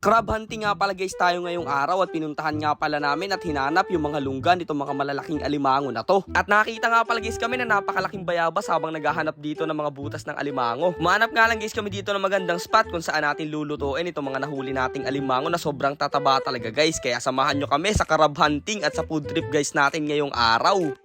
Crab hunting nga pala guys tayo ngayong araw at pinuntahan nga pala namin at hinanap yung mga lungga nitong mga malalaking alimango na to. At nakita nga pala guys kami na napakalaking bayabas habang naghahanap dito ng mga butas ng alimango. Umanap nga lang guys kami dito ng magandang spot kung saan natin lulutuin itong mga nahuli nating alimango na sobrang tataba talaga guys. Kaya samahan nyo kami sa crab hunting at sa food trip guys natin ngayong araw.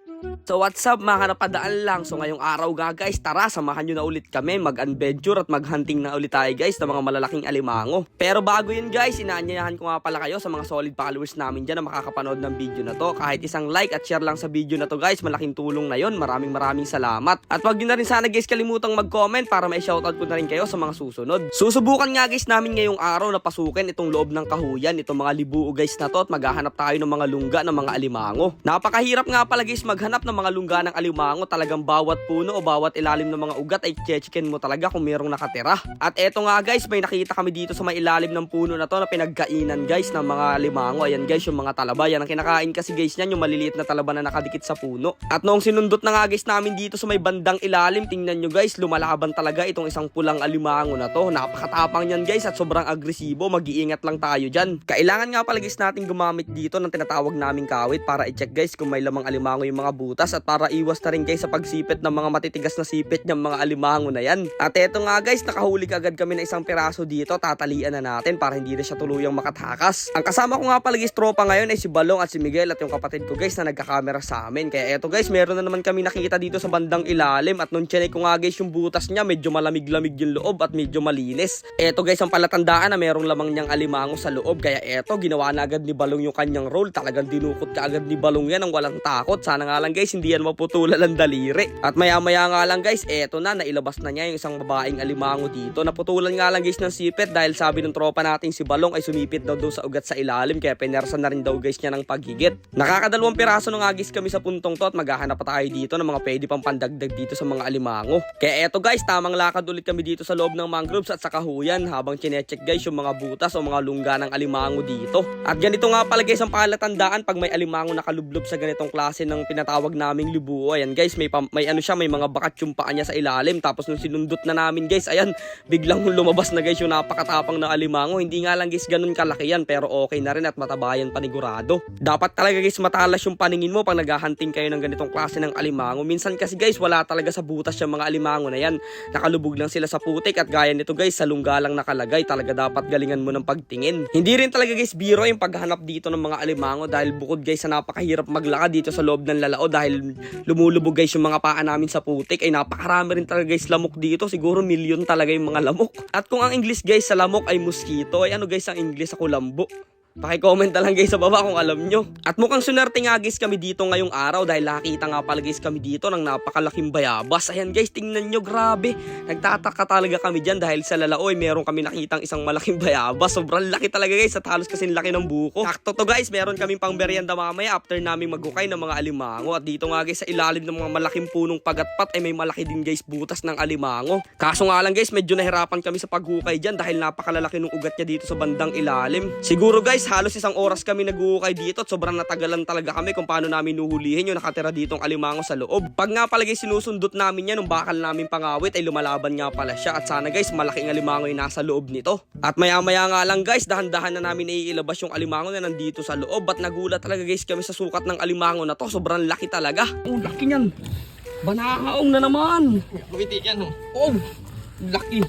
So what's up mga napadaan lang. So ngayong araw nga guys, tara samahan nyo na ulit kami mag-adventure at mag-hunting na ulit tayo guys ng mga malalaking alimango. Pero bago yun guys, inaanyayahan ko nga pala kayo sa mga solid followers namin dyan na makakapanood ng video na to. Kahit isang like at share lang sa video na to guys, malaking tulong na yun. Maraming salamat. At wag nyo na rin sana guys kalimutang mag-comment para may shoutout ko na rin kayo sa mga susunod. Susubukan nga guys namin ngayong araw na pasukin itong loob ng kahuyan, itong mga libuo guys na to, at maghahanap tayo ng mga lungga ng mga alimango. Napakahirap nga pala guys maghanap ng mga lungga ng alimango. Talagang bawat puno o bawat ilalim ng mga ugat ay chechikin mo talaga kung mayroong nakatira. At eto nga guys, may nakita kami dito sa may ilalim ng puno na to na pinagkainan guys ng mga alimango. Ayan guys, yung mga talaba, yan ang kinakain kasi guys niyan, yung maliliit na talaba na nakadikit sa puno. At noong sinundot na nga guys namin dito sa may bandang ilalim, tingnan nyo guys, lumalaban talaga itong isang pulang alimango na to. Napakatapang yan guys at sobrang agresibo. Mag-iingat lang tayo dyan. Kailangan nga pala guys natin gumamit dito ng tinatawag naming kawit para i-check guys kung may lamang alimango yung mga butas at para iwas na rin guys sa pagsipit ng mga matitigas na sipit ng mga alimango na yan. At eto nga guys, nakahuli agad kami ng isang piraso dito. Tatalian na natin para hindi na siya tuluyang makatakas. Ang kasama ko nga pala guys tropa ngayon ay si Balong at si Miguel at yung kapatid ko guys na nagkakamera sa amin. Kaya eto guys, meron na naman kami nakita dito sa bandang ilalim at nung chinek ko nga guys yung butas niya, medyo malamig-lamig yung loob at medyo malinis. Eto guys ang palatandaan na merong lamang niyang alimango sa loob. Kaya eto, ginawa na agad ni Balong yung kanyang role. Talagang dinukot ka agad ni Balong yan ng walang takot. Sana nga lang guys hindi yan maputulan ng daliri. At maya-maya nga lang guys, eto na, nailabas na niya yung isang babaeng alimango dito. Naputulan nga lang guys ng sipit dahil sabi ng tropa nating si Balong ay sumipit daw sa ugat sa ilalim, kaya pinersa na rin daw guys niya ng paghigit. Nakakadalawang piraso na nga guys kami sa puntong to at maghahanap pa tayo dito ng mga pwede pang pandagdag dito sa mga alimango. Kaya eto guys, tamang lakad ulit kami dito sa loob ng mangroves at sa kahuyan habang chinecheck guys yung mga butas o mga lungga ng alimango dito. At ganito nga pala guys ang palatandaan pag may alimango nakalublob sa ganitong klase ng pinatawag naming libuo. Ayan guys, may ano siya, may mga bakat yung paa niya sa ilalim. Tapos nung sinundot na namin guys, ayan, biglang lumabas na guys yung napakatapang na alimango. Hindi nga lang guys ganun kalaki yan, pero okay na rin at matabayan panigurado. Dapat talaga guys matalas yung paningin mo pag naghahunting kayo ng ganitong klase ng alimango. Minsan kasi guys wala talaga sa butas yung mga alimango na yan. Nakalubog lang sila sa putik at gaya nito guys, sa lungga lang nakalagay. Talaga dapat galingan mo ng pagtingin. Hindi rin talaga guys biro yung paghanap dito ng mga alimango dahil bukod guys sa napakahirap maglakad dito sa loob ng lalao dahil lumulubog guys yung mga paa namin sa putik, ay napakarami rin talaga guys lamok dito. Siguro milyon talaga yung mga lamok. At kung ang English guys sa lamok ay mosquito, ay ano guys ang English sa kulambo? Paki-comment na lang guys sa baba kung alam nyo. At mukhang sunerte nga guys kami dito ngayong araw dahil nakita nga pala guys kami dito ng napakalaking bayabas. Ayan guys, tingnan nyo, grabe. Nagtataka talaga kami dyan dahil sa lalao ay meron kami nakitang isang malaking bayabas. Sobrang laki talaga guys at halos kasing laki ng buko. Sakto to guys, meron kaming pang merienda mamaya after naming maghukay ng mga alimango. At dito nga guys sa ilalim ng mga malaking punong pagatpat ay may malaki din guys butas ng alimango. Kaso nga lang guys, medyo nahirapan kami sa paghukay dyan dahil napakalalaki ng ugat niya dito sa bandang ilalim. Siguro guys, halos isang oras kami nag-uukay dito at sobrang natagalan talaga kami kung paano namin nuhulihin yung nakatira ditong alimango sa loob. Pag nga pala guys sinusundot namin yan, nung bakal namin pangawit ay lumalaban nga pala siya at sana guys malaking alimango yung nasa loob nito. At maya-maya nga lang guys, dahan-dahan na namin iilabas yung alimango na nandito sa loob at nagulat talaga guys kami sa sukat ng alimango na to. Sobrang laki talaga. Oh, laki niyan. Banahaong na naman. Kumiti yan. Oh, laki.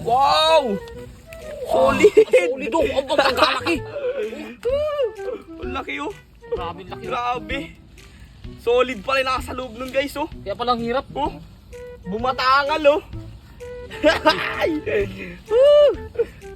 Wow! Solid! Solid oh! Ang pagkakalaki! Ang laki oh! Grabe laki. Grabe! Solid pala yung nasa loob nun guys oh! Kaya palang hirap. Oh! Bumatangal oh!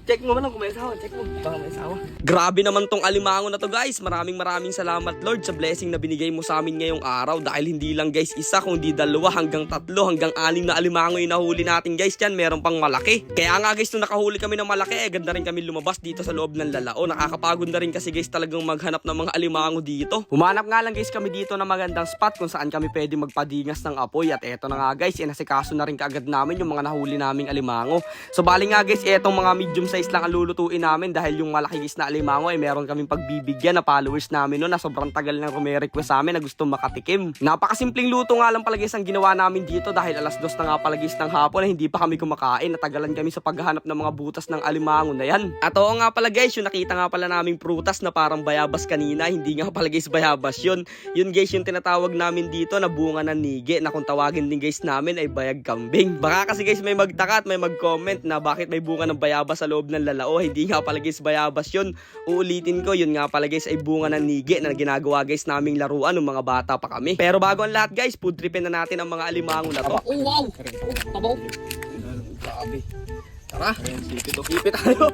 Check mo man lang kung may asawa. Check mo. Baka may asawa. Grabe naman tong alimango na to guys. Maraming salamat Lord sa blessing na binigay mo sa amin ngayong araw. Dahil hindi lang guys isa, kundi 2 hanggang 3 hanggang 6 na alimango yung nahuli natin guys. Yan, meron pang malaki. Kaya nga guys, nung nakahuli kami ng malaki, ganda rin kami lumabas dito sa loob ng lalao. Nakakapagod na rin kasi guys talagang maghanap ng mga alimango dito. Humanap nga lang guys kami dito ng magandang spot kung saan kami pwede magpadingas ng apoy. At eto na nga guys, inasikaso na rin kaagad namin yung mga nahuli naming alimango. So bali nga guys, etong mga medium size lang ang lulutuin namin dahil yung malaking isda na alimango ay meron kaming pagbibigyan na followers namin no, na sobrang tagal nang rume-request sa amin na gusto makatikim. Napakasimpleng luto nga lang pala guys ang ginawa namin dito dahil alas 2 na nga pala guys ng hapon na hindi pa kami kumakain. Natagalan kami sa paghahanap ng mga butas ng alimango na yan. At oo nga pala guys, yung nakita nga pala naming prutas na parang bayabas kanina, hindi nga pala guys bayabas yun. Yun guys yung tinatawag namin dito na bunga ng nige, na kung tawagin din guys namin ay bayag kambing. Baka kasi guys may magtaka at may mag-comment na bakit may bunga ng bayabas sa loob ng lalao. Hindi nga pala guys bayabas yun. Uulitin ko, yun nga pala guys ay bunga ng nige na ginagawa guys naming laruan ng mga bata pa kami. Pero bago ang lahat guys, food tripin na natin ang mga alimango na to. Oh wow! Tabaw! Grabe. Tara! Sipit tayo!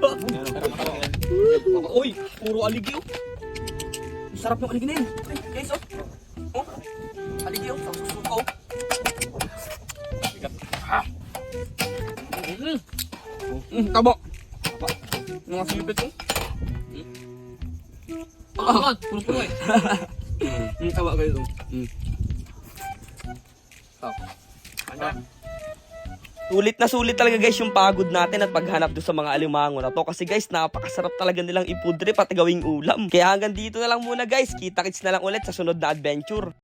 Uy! Puro aligyo! Sarap yung aligyo na yun. Guys oh! Aligyo! Sa susuko! Tabo! Mga sipit oh! Puro eh! Taba kayo ito. Sulit talaga guys yung pagod natin at paghanap doon sa mga alimango na to. Kasi guys, napakasarap talaga nilang i-food trip at gawing ulam. Kaya hanggang dito na lang muna guys. Kita-kits na lang ulit sa sunod na adventure.